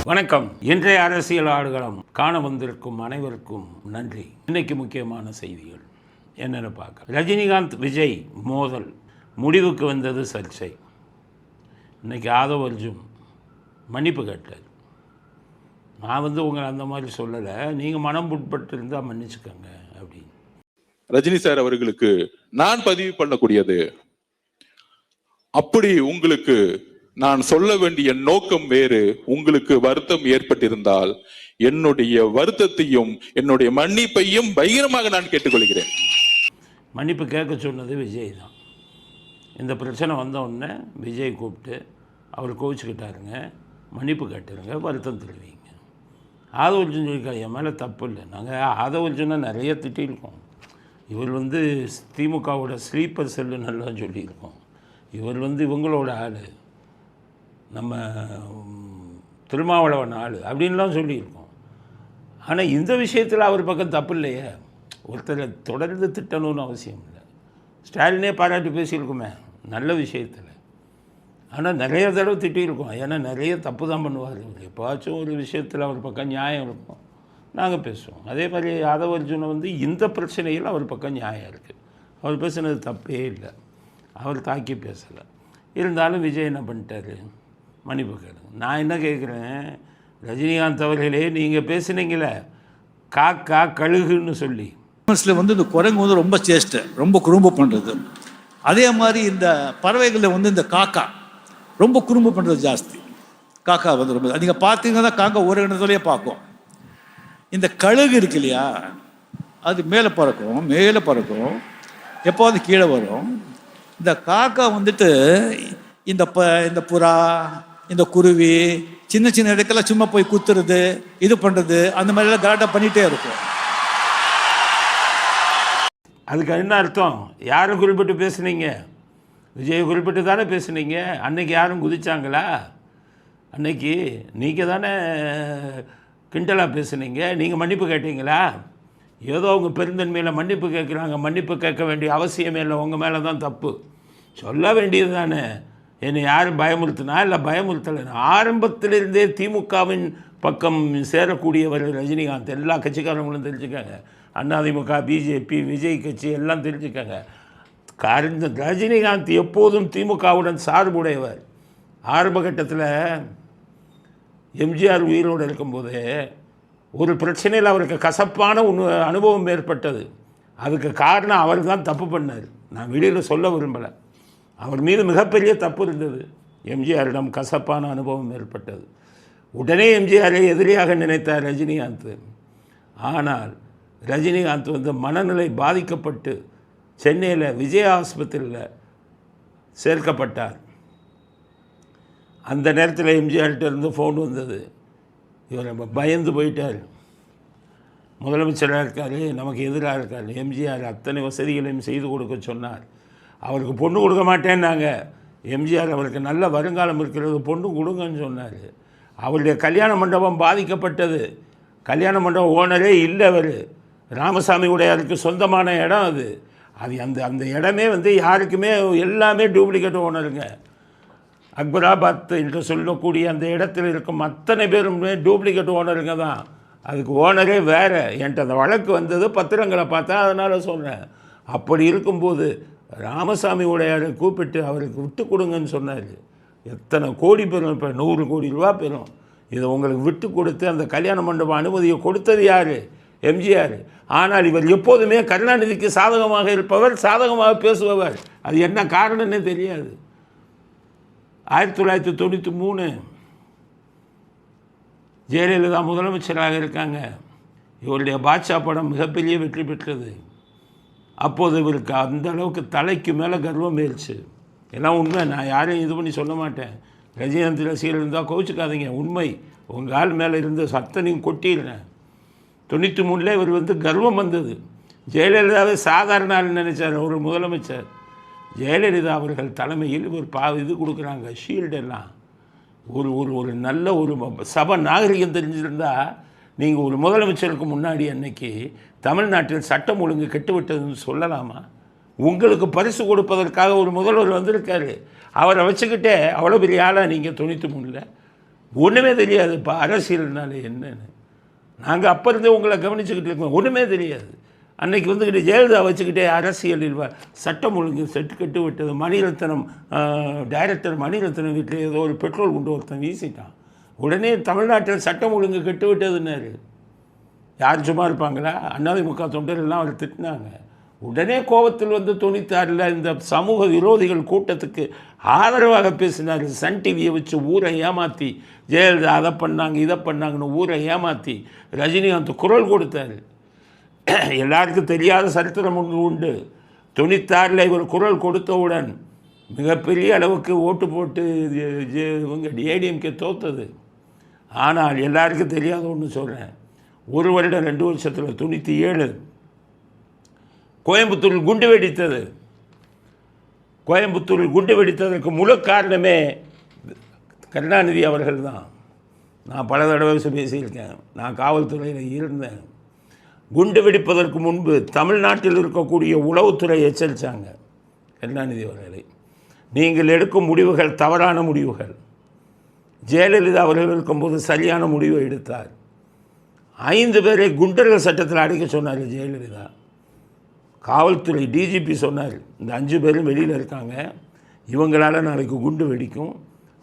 வணக்கம். இன்றைய அரசியல் ஆடுகளம் காண வந்திருக்கும் அனைவருக்கும் நன்றி. இன்னைக்கு முக்கியமான செய்திகள் என்னென்னு பார்க்க. ரஜினிகாந்த் விஜய் மோதல் முடிவுக்கு வந்தது சர்ச்சை. இன்னைக்கு ஆதவ் அர்ஜுன் மன்னிப்பு கேட்டார். நான் உங்களை அந்த மாதிரி சொல்லலை, நீங்கள் மனம் புட்பட்டு இருந்தால் மன்னிச்சுக்கோங்க அப்படின்னு. ரஜினி சார் அவர்களுக்கு நான் பதிவு பண்ணக்கூடியது, அப்படி உங்களுக்கு நான் சொல்ல வேண்டிய நோக்கம் வேறு, உங்களுக்கு வருத்தம் ஏற்பட்டிருந்தால் என்னுடைய வருத்தத்தையும் என்னுடைய மன்னிப்பையும் பகிரமாக நான் கேட்டுக்கொள்கிறேன். மன்னிப்பு கேட்க சொன்னது விஜய் தான். இந்த பிரச்சனை வந்த உடனே விஜய் கூப்பிட்டு அவர் கோவிச்சுக்கிட்டாருங்க, மன்னிப்பு கேட்டுருங்க, வருத்தம் தெரிவிங்க. ஆதவ் அர்ஜுன் சொல்லியிருக்காரு, என் மேலே தப்பு இல்லை. நாங்கள் ஆதவ் அர்ஜுனை நிறைய திட்டியிருக்கோம். இவர் திமுகவோட ஸ்லீப்பர் செல்லுன்னு எல்லாம் சொல்லியிருக்கோம். இவர் இவங்களோட ஆள், நம்ம திருமாவளவன் ஆள் அப்படின்லாம் சொல்லியிருக்கோம். ஆனால் இந்த விஷயத்தில் அவர் பக்கம் தப்பு இல்லையே. ஒருத்தரை தொடர்ந்து திட்டணும்னு அவசியம் இல்லை. ஸ்டாலினே பாராட்டி பேசியிருக்குமே நல்ல விஷயத்தில். ஆனால் நிறைய தடவை திட்டியிருக்கோம். ஏன்னா நிறைய தப்பு தான் பண்ணுவார். எப்போச்சும் ஒரு விஷயத்தில் அவர் பக்கம் நியாயம் இருக்கும், நாங்கள் பேசுவோம். அதே மாதிரி ஆதவ் அர்ஜுனை இந்த பிரச்சனையில் அவர் பக்கம் நியாயம் இருக்குது. அவர் பேசுனது தப்பே இல்லை, அவர் தாக்கி பேசலை. இருந்தாலும் விஜய் என்ன பண்ணிட்டாரு, மன்னிப்பு கேளுங்க. நான் என்ன கேட்குறேன், ரஜினிகாந்த் அவர்களே, நீங்கள் பேசுனீங்களே காக்கா கழுகுன்னு சொல்லி. இந்த குரங்கு ரொம்ப சேஷ்டை, ரொம்ப குறும்பு பண்ணுறது. அதே மாதிரி இந்த பறவைகளில் இந்த காக்கா ரொம்ப குறும்பு பண்ணுறது ஜாஸ்தி. காக்கா ரொம்ப நீங்கள் பார்த்தீங்கன்னா காக்கா ஒரு இடத்துலையே பார்க்கும். இந்த கழுகு இருக்கு இல்லையா, அது மேலே பறக்கும், எப்போது கீழே வரும். இந்த காக்கா இந்த புறா, இந்த குருவி, சின்ன சின்ன இடக்கெல்லாம் சும்மா போய் குத்துறது, இது பண்ணுறது, அந்த மாதிரிலாம் கரெக்டாக பண்ணிகிட்டே இருக்கும். அதுக்கு என்ன அர்த்தம்? யாரும் குறிப்பிட்டு பேசுனீங்க? விஜயை குறிப்பிட்டு தானே பேசுனீங்க. அன்னைக்கு யாரும் குதிச்சாங்களா? அன்னைக்கு நீங்கள் தானே கிண்டலாக பேசுனீங்க. நீங்கள் மன்னிப்பு கேட்டீங்களா? ஏதோ அவங்க பெருந்தன்மையில் மன்னிப்பு கேட்குறாங்க, மன்னிப்பு கேட்க வேண்டிய அவசியமே இல்லை, உங்கள் மேலே தான் தப்பு சொல்ல வேண்டியது தானே. என்னை யாரும் பயமுறுத்தினா இல்லை பயமுறுத்தலை. ஆரம்பத்திலிருந்தே திமுகவின் பக்கம் சேரக்கூடியவர் ரஜினிகாந்த். எல்லா கட்சிக்காரங்களும் தெரிஞ்சுக்காங்க. அதிமுக, பிஜேபி, விஜய் கட்சி எல்லாம் தெரிஞ்சுக்காங்க. ரஜினிகாந்த் எப்போதும் திமுகவுடன் சார்புடையவர். ஆரம்ப கட்டத்தில் எம்ஜிஆர் உயிரோடு இருக்கும்போது ஒரு பிரச்சனையில் அவருக்கு கசப்பான அனுபவம் ஏற்பட்டது. அதுக்கு காரணம் அவர் தான் தப்பு பண்ணார். நான் வெளியில் சொல்ல விரும்பலை. அவர் மீது மிகப்பெரிய தப்பு இருந்தது. எம்ஜிஆரிடம் கசப்பான அனுபவம் ஏற்பட்டது. உடனே எம்ஜிஆரை எதிரியாக நினைத்தார் ரஜினிகாந்த். ஆனால் ரஜினிகாந்த் மனநிலை பாதிக்கப்பட்டு சென்னையில் விஜய் ஆஸ்பத்திரியில் சேர்க்கப்பட்டார். அந்த நேரத்தில் எம்ஜிஆர்கிட்ட இருந்து ஃபோன் வந்தது. இவர் பயந்து போயிட்டார். முதலமைச்சராக இருக்கார், நமக்கு எதிராக இருக்கார். எம்ஜிஆர் அத்தனை வசதிகளையும் செய்து கொடுக்க சொன்னார். அவருக்கு பொண்ணு கொடுக்க மாட்டேன்னாங்க. எம்ஜிஆர் அவருக்கு நல்ல வருங்காலம் இருக்கிறது, பொண்ணு கொடுங்கன்னு சொன்னார். அவருடைய கல்யாண மண்டபம் பாதிக்கப்பட்டது. கல்யாண மண்டபம் ஓனரே இல்லை. அவர் ராமசாமி உடையாருக்கு சொந்தமான இடம் அது. அந்த இடமே யாருக்குமே எல்லாமே டூப்ளிகேட் ஓனருங்க. அக்பராபாத் என்று சொல்லக்கூடிய அந்த இடத்தில் இருக்கும் அத்தனை பேருமே டூப்ளிகேட் ஓனருங்க தான். அதுக்கு ஓனரே வேறு. என்கிட்ட அந்த வழக்கு வந்தது, பத்திரங்களை பார்த்தா, அதனால் சொன்னேன். அப்படி இருக்கும்போது ராமசாமி உடையாரை கூப்பிட்டு அவருக்கு விட்டு கொடுங்கன்னு சொன்னார். எத்தனை கோடி பெறும், இப்போ 100 கோடி ரூபா பெறும். இதை உங்களுக்கு விட்டு கொடுத்து அந்த கல்யாண மண்டபம் அனுமதியை கொடுத்தது யார்? எம்ஜிஆர். ஆனால் இவர் எப்போதுமே கருணாநிதிக்கு சாதகமாக இருப்பவர், சாதகமாக பேசுபவர். அது என்ன காரணம்னே தெரியாது. 1993 ஜெயலலிதா முதலமைச்சராக இருக்காங்க. இவருடைய பாட்ஷா படம் மிகப்பெரிய வெற்றி பெற்றது. அப்போது இவருக்கு அந்த அளவுக்கு தலைக்கு மேலே கர்வம் ஏறிச்சு. எல்லாம் உண்மை, நான் யாரையும் இது பண்ணி சொல்ல மாட்டேன். ரஜினிகாந்த் ரசிகர் இருந்தால் கோவிச்சுக்காதீங்க, உண்மை. உங்கள் ஆள் மேலே இருந்த சத்தனையும் கொட்டிடுறேன். 93 இவர் கர்வம் வந்தது. ஜெயலலிதாவே சாதாரண ஆள் நினைச்சார் ஒரு முதலமைச்சர். ஜெயலலிதா அவர்கள் தலைமையில் ஒரு இது கொடுக்குறாங்க, ஷீல்டெல்லாம். ஒரு நல்ல ஒரு சபை நாகரிகம் தெரிஞ்சிருந்தால் நீங்கள் ஒரு முதலமைச்சருக்கு முன்னாடி அன்னைக்கு தமிழ்நாட்டில் சட்டம் ஒழுங்கு கெட்டுவிட்டதுன்னு சொல்லலாமா? உங்களுக்கு பரிசு கொடுப்பதற்காக ஒரு முதல்வர் வந்திருக்காரு. அவரை வச்சுக்கிட்டே அவ்வளோ பெரிய ஆளாக நீங்கள் 93 ஒன்றுமே தெரியாது. இப்போ அரசியல்னால என்னன்னு நாங்கள் அப்போ இருந்தே உங்களை கவனிச்சுக்கிட்டு இருக்கோம். ஒன்றுமே தெரியாது. அன்னைக்கு வந்துக்கிட்டு ஜெயலலிதா வச்சுக்கிட்டே அரசியலில் சட்டம் ஒழுங்கு கெட்டு விட்டது. மணிரத்னம் டைரக்டர் மணிரத்னம் வீட்டில் ஏதோ ஒரு பெட்ரோல் குண்டு ஒருத்தன் வீசிட்டான். உடனே தமிழ்நாட்டில் சட்டம் ஒழுங்கு கெட்டு விட்டதுன்னாரு. யார் சும்மா இருப்பாங்களா? அதிமுக தொண்டர்கள்லாம் அவர் திட்டினாங்க. உடனே கோபத்தில் வந்து 96 இந்த சமூக விரோதிகள் கூட்டத்துக்கு ஆதரவாக பேசினார். சன் டிவியை வச்சு ஊரை ஏமாற்றி ஜெயலலிதா அதை பண்ணாங்க இதை பண்ணாங்கன்னு ஊரை ஏமாற்றி ரஜினிகாந்த் குரல் கொடுத்தார். எல்லாருக்கும் தெரியாத சரித்திரம் ஒன்று உண்டு. 96 இவர் குரல் கொடுத்தவுடன் மிகப்பெரிய அளவுக்கு ஓட்டு போட்டு இவங்க ஏடிஎம்கே தோத்தது. ஆனால் எல்லாருக்கும் தெரியாத ஒன்று சொல்கிறேன். 1 வருடம் 2 வருஷத்தில் 97 கோயம்புத்தூரில் குண்டு வெடித்தது. கோயம்புத்தூரில் குண்டு வெடித்ததற்கு முழு காரணமே கருணாநிதி அவர்கள் தான். நான் பல தடவை பேசியிருக்கேன். நான் காவல்துறையில் இருந்தேன். குண்டு வெடிப்பதற்கு முன்பு தமிழ்நாட்டில் இருக்கக்கூடிய உளவுத்துறை எச்சரித்தாங்க கருணாநிதி அவர்களை, நீங்கள் எடுக்கும் முடிவுகள் தவறான முடிவுகள். ஜெயலலிதா அவர்கள் இருக்கும்போது சரியான முடிவை எடுத்தார். 5 பேரை குண்டர்கள் சட்டத்தில் அடைக்க சொன்னார் ஜெயலலிதா. காவல்துறை டிஜிபி சொன்னார், இந்த 5 பேரும் வெளியில் இருக்காங்க, இவங்களால் நாளைக்கு குண்டு வெடிக்கும்,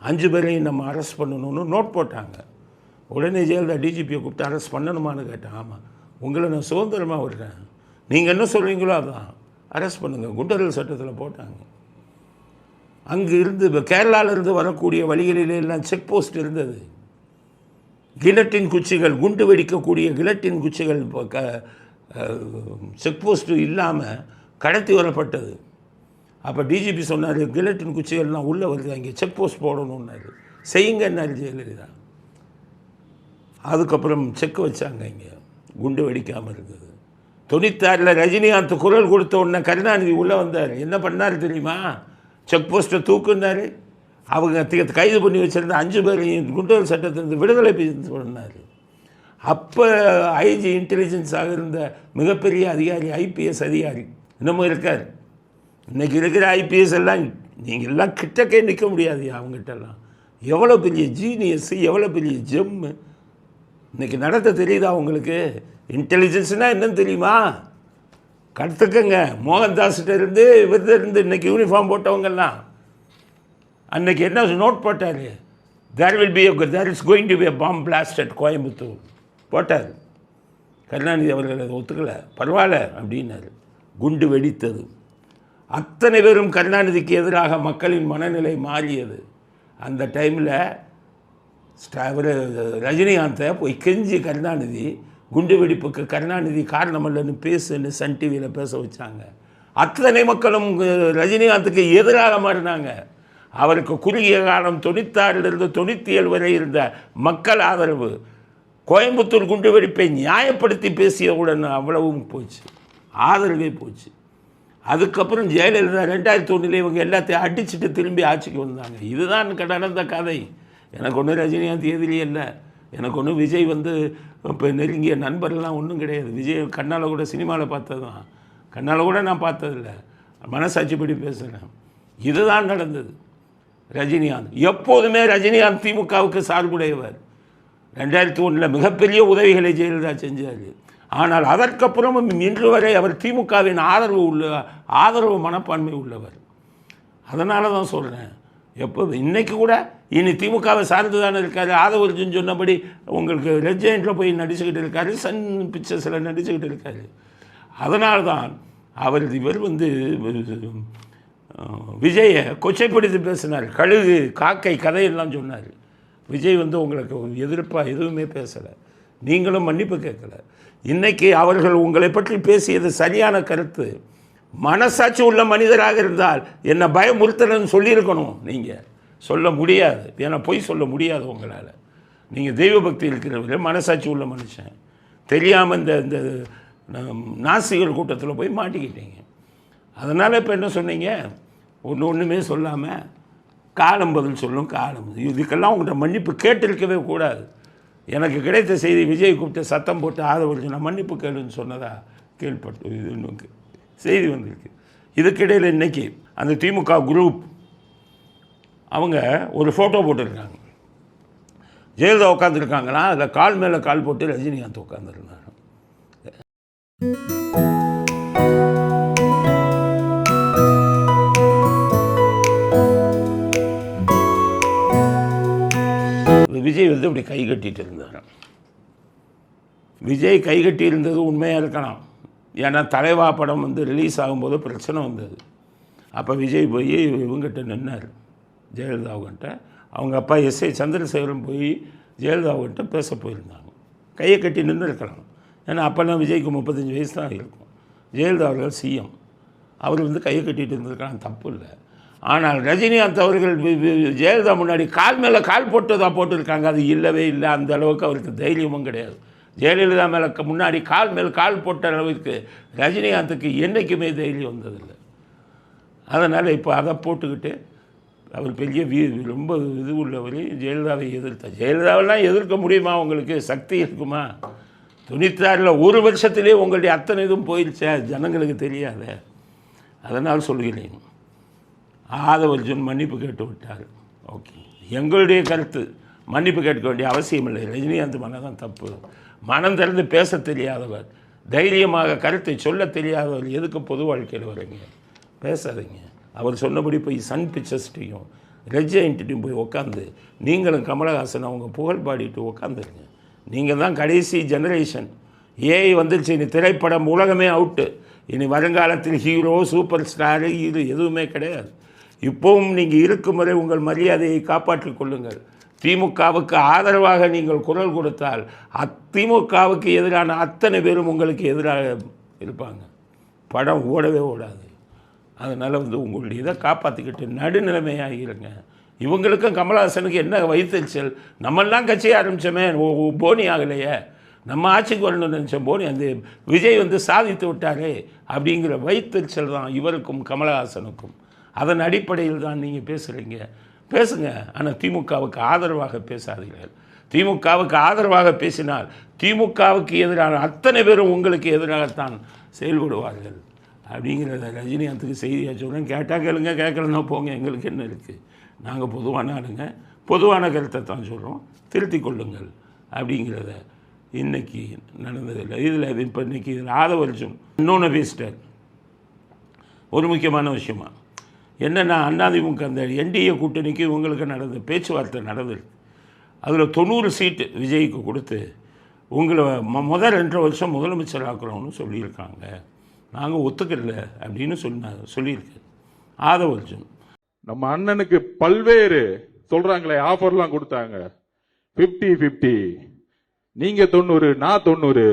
5 பேரையும் நம்ம அரெஸ்ட் பண்ணணும்னு நோட் போட்டாங்க. உடனே ஜெயலலிதா டிஜிபியை கூப்பிட்டு அரெஸ்ட் பண்ணணுமான்னு கேட்டேன். ஆமாம், உங்களை நான் சுதந்திரமாக விடுறேன், நீங்கள் என்ன சொல்கிறீங்களோ அதான், அரெஸ்ட் பண்ணுங்கள். குண்டர்கள் சட்டத்தில் போட்டாங்க. அங்கே இருந்து கேரளாவிலிருந்து வரக்கூடிய வழிகளில் எல்லாம் செக் போஸ்ட் இருந்தது. கிலட்டின் குச்சிகள், குண்டு வெடிக்கக்கூடிய கிலட்டின் குச்சிகள் செக் போஸ்ட்டு இல்லாமல் கடத்தி வரப்பட்டது. அப்போ டிஜிபி சொன்னார், கிலட்டின் குச்சிகள்லாம் உள்ளே வருது, அங்கே செக் போஸ்ட் போடணுன்னாரு. செய்யுங்கன்னாரு ஜெயலலிதா. அதுக்கப்புறம் செக் வச்சாங்க, இங்கே குண்டு வெடிக்காமல் இருந்தது. 96 ரஜினிகாந்த் குரல் கொடுத்த உடனே கருணாநிதி உள்ளே வந்தார். என்ன பண்ணார் தெரியுமா? செக் போஸ்ட்டை தூக்குனார். அவங்க கைது பண்ணி வச்சுருந்த 5 பேரையும் குண்டர்கள் சட்டத்திலிருந்து விடுதலை பண்ணார். அப்போ ஐஜி இன்டெலிஜென்ஸாக இருந்த மிகப்பெரிய அதிகாரி, ஐபிஎஸ் அதிகாரி இன்னமும் இருக்கார். இன்றைக்கி இருக்கிற ஐபிஎஸ் எல்லாம் நீங்கள் எல்லாம் கிட்டக்கே நிற்க முடியாது அவங்ககிட்டலாம். எவ்வளோ பெரிய ஜீனியஸ், எவ்வளோ பெரிய ஜெம்மு இன்றைக்கி நடத்த தெரியுதா உங்களுக்கு? இன்டெலிஜென்ஸ்னால் என்னன்னு தெரியுமா? கற்றுக்கங்க. மோகன்தாஸ்கிட்ட இருந்து இருந்து இன்றைக்கி யூனிஃபார்ம் போட்டவங்கெல்லாம் அன்றைக்கி என்ன நோட் போட்டார்? there is going to be a bomb blast at Coimbatore போட்டார். கருணாநிதி அவர்கள் அதை ஒத்துக்கலை. பரவாயில்ல அப்படின்னாரு. குண்டு வெடித்தது. அத்தனை பேரும் கருணாநிதிக்கு எதிராக மக்களின் மனநிலை மாறியது. அந்த டைமில் ரஜினிகாந்தை போய் கெஞ்சி கருணாநிதி குண்டு வெடிப்புக்கு கருணாநிதி காரணம் இல்லைன்னு பேசுன்னு சன் டிவியில் பேச வச்சாங்க. அத்தனை மக்களும் ரஜினிகாந்துக்கு எதிராக மாறினாங்க. அவருக்கு குறுகிய காலம் 96 97 வரை இருந்த மக்கள் ஆதரவு கோயம்புத்தூர் குண்டு வெடிப்பை நியாயப்படுத்தி பேசியவுடன் அவ்வளவும் போச்சு, ஆதரவே போச்சு. அதுக்கப்புறம் ஜெயலலிதா 2001 இவங்க எல்லாத்தையும் அடிச்சுட்டு திரும்பி ஆட்சிக்கு வந்தாங்க. இதுதான் நடந்த கதை. எனக்கு ஒன்றும் ரஜினிகாந்த் எதிரி இல்லை, எனக்கு ஒன்றும் விஜய் இப்போ நெருங்கிய நண்பர்கள்லாம் ஒன்றும் கிடையாது. விஜய் கண்ணால் கூட சினிமாவில் பார்த்தது தான், கண்ணால் கூட நான் பார்த்ததில்லை, மனசாட்சிப்படி பேசுகிறேன். இதுதான் நடந்தது. ரஜினிகாந்த் எப்போதுமே ரஜினிகாந்த் திமுகவுக்கு சார்புடையவர். 2001 மிகப்பெரிய உதவிகளை ஜெயலலிதா செஞ்சார். ஆனால் அதற்கப்புறமும் இன்று வரை அவர் திமுகவின் ஆதரவு மனப்பான்மை உள்ளவர். அதனால தான் சொல்கிறேன், எப்போ இன்றைக்கி கூட இனி திமுகவை சார்ந்து தானே இருக்கார். ஆதவர்ஜுன் சொன்னபடி உங்களுக்கு ரெட் ஜெயண்டில் போய் நடிச்சுக்கிட்டு இருக்கார், சன் பிக்சர்ஸில் நடிச்சுக்கிட்டு இருக்கார். அதனால தான் இவர் விஜயை கொச்சைப்படுத்தி பேசினார். கழுகு காக்கை கதையெல்லாம் சொன்னார். விஜய் உங்களுக்கு எதிர்ப்பாக எதுவுமே பேசலை, நீங்களும் மன்னிப்பு கேட்கலை. இன்றைக்கி அவர்கள் உங்களை பற்றி பேசியது சரியான கருத்து. மனசாட்சி உள்ள மனிதராக இருந்தால் என்னை பயமுறுத்தலன்னு சொல்லியிருக்கணும். நீங்கள் சொல்ல முடியாது, ஏன்னா பொய் சொல்ல முடியாது உங்களால். நீங்கள் தெய்வ பக்தி இருக்கிறவர்கள், மனசாட்சி உள்ள மனுஷன். தெரியாமல் இந்த நாசிகள் கூட்டத்தில் போய் மாட்டிக்கிட்டீங்க. அதனால் இப்போ என்ன சொன்னீங்க? ஒன்றுமே சொல்லாமல் காலம் பதில் சொல்லும். காலம் இதுக்கெல்லாம் உங்கள்கிட்ட மன்னிப்பு கேட்டிருக்கவே கூடாது. எனக்கு கிடைத்த செய்தி, விஜய் கூப்பிட்டு சத்தம் போட்டு ஆதரவு நான் மன்னிப்பு கேளுன்னு சொன்னதா கேள்விப்பட்டு இது செய்தி வந்திருக்கு. இதுக்கிடையில் இன்றைக்கி அந்த திமுக குரூப் அவங்க ஒரு ஃபோட்டோ போட்டிருக்காங்க. ஜெயலலிதா உட்காந்துருக்காங்கன்னா அதில் கால் மேலே கால் போட்டு ரஜினிகாந்த் உட்காந்துருந்தாங்க. விஜய் வந்து இப்படி கை கட்டிட்டு இருந்தார். விஜய் கை கட்டி இருந்தது உண்மையாக இருக்கலாம். ஏன்னா தலைவா படம் வந்து ரிலீஸ் ஆகும்போது பிரச்சனை வந்தது. அப்போ விஜய் போய் இவங்ககிட்ட நின்னார், ஜெயலலிதாவுக்கிட்ட. அவங்க அப்பா எஸ்ஐ சந்திரசேகரன் போய் ஜெயலலிதாவுக்கிட்ட பேச போயிருந்தாங்க. கையை கட்டி நின்று இருக்கலாம். ஏன்னா அப்போல்லாம் விஜய்க்கு 35 வயசு தான் இருக்கும். ஜெயலலிதா அவர்கள் சிஎம். அவர் வந்து கையை கட்டிகிட்டு இருந்திருக்கலாம், தப்பு இல்லை. ஆனால் ரஜினிகாந்த் அவர்கள் ஜெயலலிதா முன்னாடி கால் மேலே கால் போட்டதாக போட்டிருக்காங்க. அது இல்லவே இல்லை. அந்த அளவுக்கு அவருக்கு தைரியமும் கிடையாது. ஜெயலலிதா மேலே முன்னாடி கால் மேல் கால் போட்ட அளவுக்கு ரஜினிகாந்துக்கு என்றைக்குமே தைரியம் வந்ததில்லை. அதனால் இப்போ அதை போட்டுக்கிட்டு அவர் பெரிய ரொம்ப இது உள்ளவர். ஜெயலலிதாவை எதிர்த்தார். ஜெயலலிதாவெல்லாம் எதிர்க்க முடியுமா? உங்களுக்கு சக்தி இருக்குமா? 96 ஒரு வருஷத்திலே உங்களுடைய அத்தனை இதுவும் போயிடுச்சா? ஜனங்களுக்கு தெரியாத. அதனால் சொல்கிறேன், ஆதவர்ஜுன் மன்னிப்பு கேட்டு விட்டார். ஓகே, எங்களுடைய கருத்து மன்னிப்பு கேட்க வேண்டிய அவசியம் இல்லை. ரஜினிகாந்த் மனம் தான் தப்பு. மனம் திறந்து பேச தெரியாதவர், தைரியமாக கருத்தை சொல்ல தெரியாதவர் எதுக்கு பொது வாழ்க்கையில் வரீங்க? பேசாதீங்க. அவர் சொன்னபடி போய் சன் பிக்சர்ஸ்ட்டையும் ரெட் ஜெயண்ட்டையும் போய் உட்காந்து நீங்களும் கமலஹாசன் அவங்க புகழ் பாடிட்டு உட்காந்துருங்க. நீங்கள் தான் கடைசி ஜெனரேஷன். ஏஐ வந்துருச்சு. இனி திரைப்படம் உலகமே அவுட்டு. இனி வருங்காலத்தில் ஹீரோ சூப்பர் ஸ்டாரு இது எதுவுமே கிடையாது. இப்போவும் நீங்கள் இருக்கும் வரை உங்கள் மரியாதையை காப்பாற்றிக் கொள்ளுங்கள். திமுகவுக்கு ஆதரவாக நீங்கள் குரல் கொடுத்தால் திமுகவுக்கு எதிரான அத்தனை பேரும் உங்களுக்கு எதிராக இருப்பாங்க. படம் ஓடவே ஓடாது. அதனால் வந்து உங்களுடைய இதை காப்பாற்றிக்கிட்டு நடுநிலைமையாக இருங்க. இவங்களுக்கும் கமலஹாசனுக்கு என்ன வைத்தறிச்சல்? நம்மெல்லாம் கட்சி ஆரம்பித்தோமே, போனி ஆகலையே, நம்ம ஆட்சிக்கு வரணும்னு நினச்சோம், போனி அந்த விஜய் வந்து சாதித்து விட்டாரே அப்படிங்கிற வைத்தறிச்சல் தான் இவருக்கும் கமலஹாசனுக்கும். அதன் அடிப்படையில் தான் நீங்கள் பேசுகிறீங்க. பேசுங்க, ஆனால் திமுகவுக்கு ஆதரவாக பேசாதீர்கள். திமுகவுக்கு ஆதரவாக பேசினால் திமுகவுக்கு எதிரான அத்தனை பேரும் உங்களுக்கு எதிராகத்தான் செயல்படுவார்கள் அப்படிங்கிறத ரஜினிகாந்துக்கு செய்தியாக சொல்கிறேன். கேட்டால் கேளுங்க, கேட்கலன்னா போங்க, எங்களுக்கு என்ன இருக்குது? நாங்கள் பொதுவான ஆளுங்க, பொதுவான கருத்தை தான் சொல்கிறோம். திருத்தி கொள்ளுங்கள் அப்படிங்கிறத இன்றைக்கி நடந்ததில்லை. இதில் இப்போ இன்றைக்கி இதில் ஆதவர்ஜுன் இன்னொன்று பேசிட்டார். ஒரு முக்கியமான விஷயமா என்னென்னா, அதிமுக அந்த என்டிஏ கூட்டணிக்கு இவங்களுக்கு நடந்த பேச்சுவார்த்தை நடந்தது. அதில் 90 சீட்டு விஜய்க்கு கொடுத்து உங்களை முதல் 2 வருஷம் முதலமைச்சர் ஆக்குறோம்னு சொல்லியிருக்காங்க. நாங்கள் ஒத்துக்கல அப்படின்னு சொல்லியிருக்கு ஆதவர்ஜுன். நம்ம அண்ணனுக்கு பல்வேறு சொல்றாங்களே ஆஃபர்லாம் கொடுத்தாங்க. 50-50, நீங்க 90 நான் 90,